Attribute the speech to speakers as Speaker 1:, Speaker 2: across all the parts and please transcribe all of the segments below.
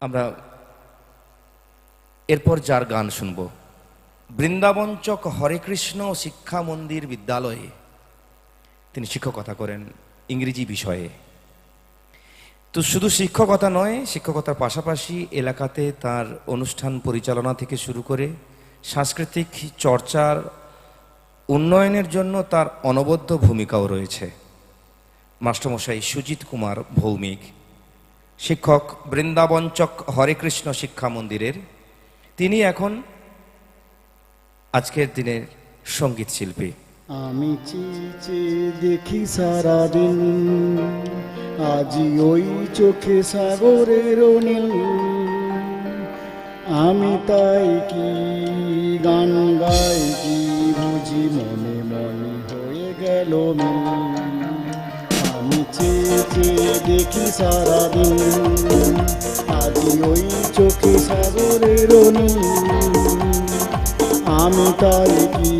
Speaker 1: আমরা এরপর যার গান শুনব, বৃন্দাবনচক হরে কৃষ্ণ শিক্ষা মন্দির বিদ্যালয়ে তিনি শিক্ষকতা করেন ইংরেজি বিষয়ে। তো শুধু শিক্ষকতা নয়, শিক্ষকতার পাশাপাশি এলাকাতে তার অনুষ্ঠান পরিচালনা থেকে শুরু করে সাংস্কৃতিক চর্চার উন্নয়নের জন্য তার অনবদ্য ভূমিকাও রয়েছে। মাস্টারমশাই সুজিত কুমার ভৌমিক, শিক্ষক বৃন্দাবনচক হরে কৃষ্ণ শিক্ষা মন্দিরের, তিনি এখন আজকের দিনের সঙ্গীত শিল্পী।
Speaker 2: আমি চেয়ে দেখি সারাদিন, আজি ওই চোখে সাগরের নীল। আমি তাই কি গান গাই, কি বুঝি মনে মনে হয়ে গেল মিল। আমি চেয়ে দেখি সারাদিন, আজি ওই চোখে সাগরের নীল। আমি তাই কি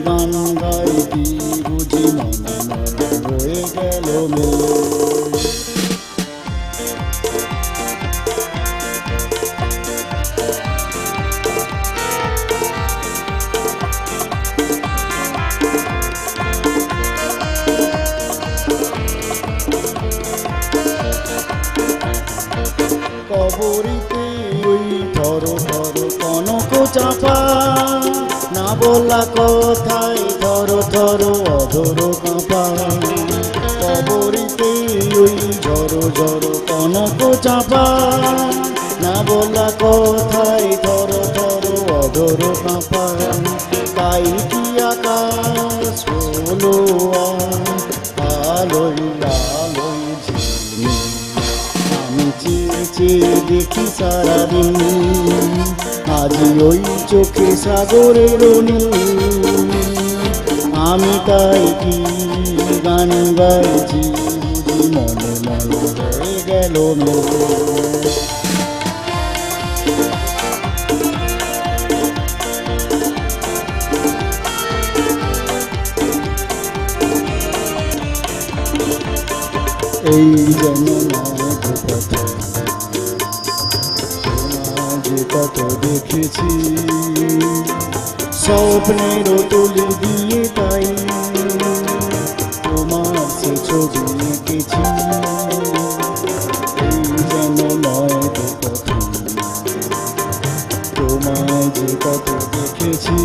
Speaker 2: গান গাই, কি বুঝি মনে মনে হয়ে গেল মিল। কবরিতে ওই ধরো ধরো কনক চাপা, না বলা কথায় ধরো ধরো অধর কাঁপা। কবরিতে ওই ঝরো ঝরো কনক চাপা, না বলা কথায় ধরো ধরো অধর কাঁপা। তাই কি আকাশ হলো আলোয় আলোয় ঝিলমিল। আমি চেয়ে দেখি সারাদিন, আজি ওই চোখে সাগরের নীল। আমি তাই কি গান গাইছি, বুঝি মনে মনে হয়ে গেল মিল। এই যেন যে কত দেখেছি, স্বপ্নেরও তুলি দিয়ে তাই তোমার সে ছবি এঁকেছি। এই যেন নয় তো কথা, তোমায় যে কত দেখেছি,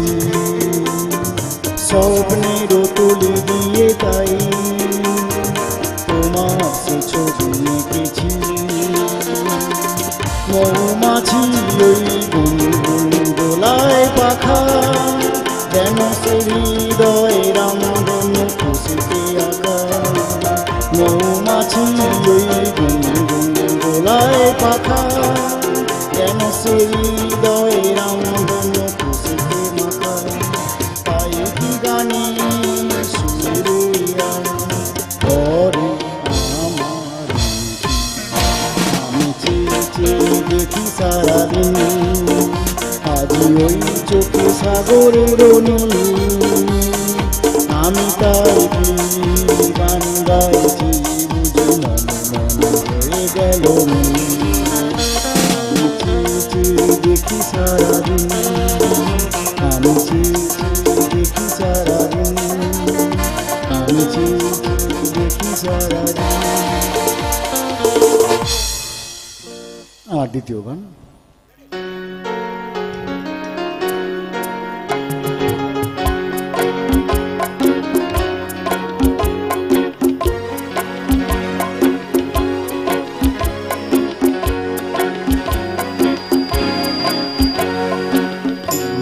Speaker 2: স্বপ্নেরও তুলি দিয়ে তাই তোমার সে ছবি এঁকেছি। মৌমাছি ওই গুনগুন দোলায় পাখা, যেন সে হৃদয় রামধন খুশিতে আঁকা। মৌমাছি ওই গুনগুন দোলায় পাখা, যেন সে হৃদয় রামধন খুশিতে মাখা। তাই কি গানে সুরিয়া করে আমার, আমি চেয়ে দেখি সারাদিন, আজি ওই চোখে সাগরের নীল। আমি তাই কি গান গাইছি, বুঝি মনে মনে হয়ে গেল মিল। আমি চেয়ে দেখি সারাদিন, আমি চেয়ে দেখি সারাদিন, আমি চেয়ে দেখি সারাদিন। আর দ্বিতীয় গান।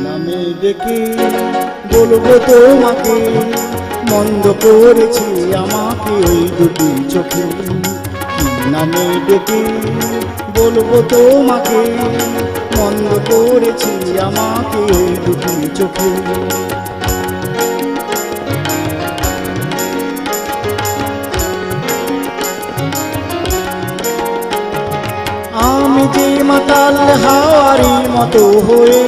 Speaker 2: নামে ডেকে বলবো তোমাকে, মন্দ করেছি আমাকে ওই দুটি চোখে। নামে ডেকে বলবো তোমাকে, মন্দ করেছি আমাকে ওই দুটি চোখে। আমি যে মাতাল হাওয়ারি মতো হয়ে,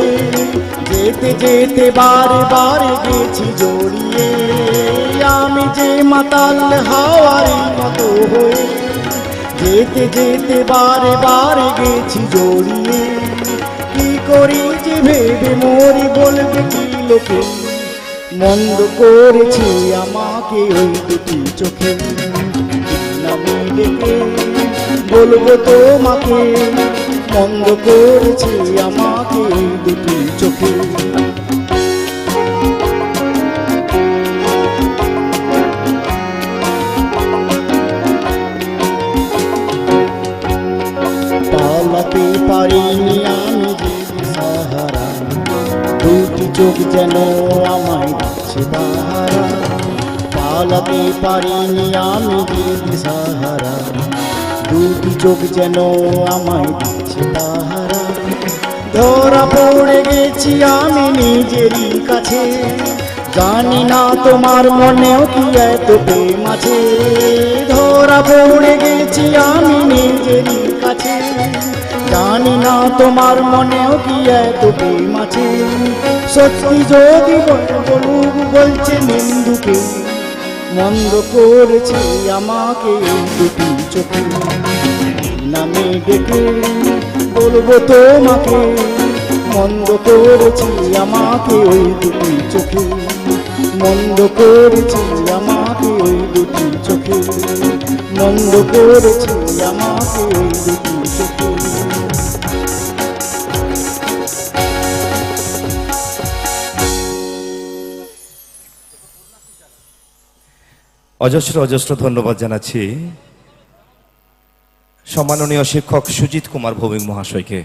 Speaker 2: যেতে যেতে বারে বারে গেছি জড়িয়ে। আমি যে মাতাল হাওয়ারি মতো হয়ে, যেতে যেতে বারে বারে গেছি জড়িয়ে, কি করি যে ভেবে মরি বলবে কি লোকে, মন্দ করেছে আমাকে ওই দুটি চোখে, নামে ডেকে বলবো তোমাকে, মন্দ করেছে আমাকে ওই দুটি চোখে। পালাতে পারিনি আমি যে সাহারা, দুটি চোখ যেন আমায় দিচ্ছে পাহারা, পালাতে পারিনি আমি যে সাহারা, দুটি চোখ যেন আমায় দিচ্ছে পাহারা। ধরা পড়ে গেছি আমি নিজেরই কাছে, জানি না তোমার মনেও কি এত প্রেম আছে, ধরা পড়ে গেছি আমি নিজেরই কাছে, জানি না তোমার মনেও কি এত প্রেম আছে। সত্যি যদি বলুক বলছে নিন্দুকে, মন্দ করেছে আমাকে এই দুটি চোখে, নামে ডেকে বলবো তোমাকে, মন্দ করেছে আমাকে ওই দুটি চোখে, মন্দ করেছে আমাকে ওই দুটি চোখে, মন্দ করেছে আমাকে ওই দুটি চোখে।
Speaker 1: অজস্র অজস্র ধন্যবাদ জানাচ্ছি সম্মাননীয় শিক্ষক সুজিত কুমার ভৌমিক মহাশয়কে।